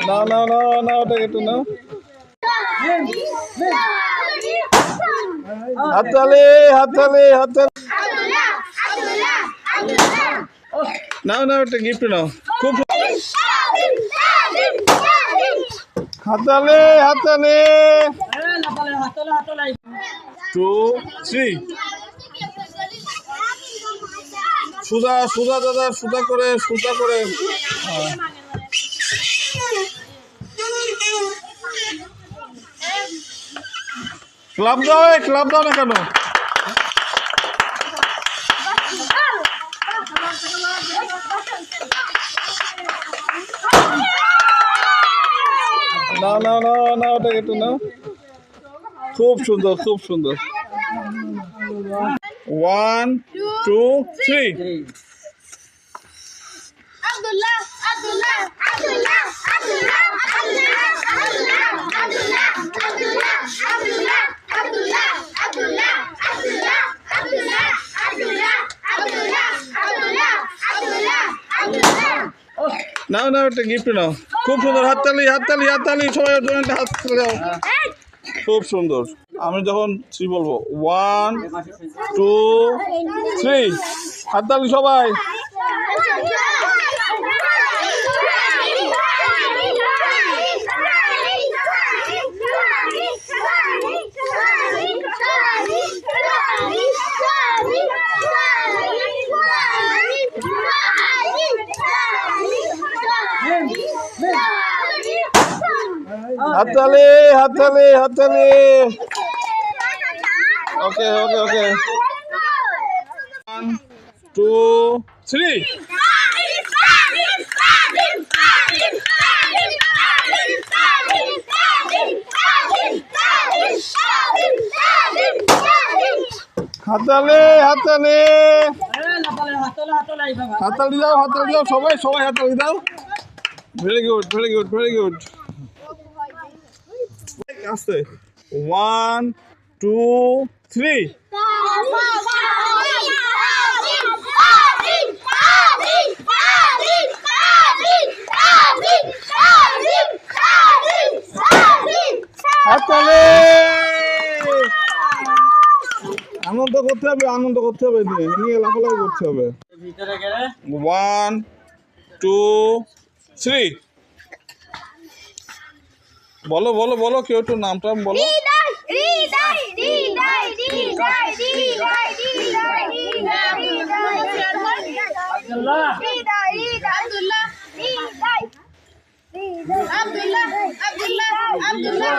নাও নাও নাও নাও ওটা একটু নাও। হাততালি হাততালি হাততালি। নাও নাও একটা গিফট নাও। খুব হাততালি হাততালি। 2 3 সুদা সুদা দাদা সুদা করে সুদা করে। ক্লাব দাও ক্লাব দাও না কেন? নাও নাও নাও নাও ওটা একটু নাও। খুব সুন্দর খুব সুন্দর। 1 2 3 আব্দুল্লাহ আব্দুল্লাহ আব্দুল্লাহ আব্দুল্লাহ আব্দুল্লাহ আব্দুল্লাহ আব্দুল্লাহ আব্দুল্লাহ আব্দুল্লাহ আব্দুল্লাহ আব্দুল্লাহ আব্দুল্লাহ আব্দুল্লাহ আব্দুল্লাহ আব্দুল্লাহ আব্দুল্লাহ আব্দুল্লাহ আব্দুল্লাহ। নাও নাও একটা গিফট নাও। খুব সুন্দর। হাততালি হাততালি হাততালি সবাই হাততালি দাও। খুব সুন্দর। আমি যখন 3 বলবো 1 2 3 হাততালি সবাই। হাততালি হাততালি হাততালি। ওকে ওকে ওকে 1 2 3 হাততালি হাততালি হাততালি দাও হাততালি দাও সবাই সবাই হাততালি দাও। Very good very good very good. আস্তে 1 2 3 হাততালি। আনন্দ করতে হবে আনন্দ করতে হবে নিয়ে লাফালাফি করতে হবে। 1 2 3 বলো বলো বলো কেউ একটু নামটা বলো। আব্দুল্লাহ আব্দুল্লাহ আব্দুল্লাহ।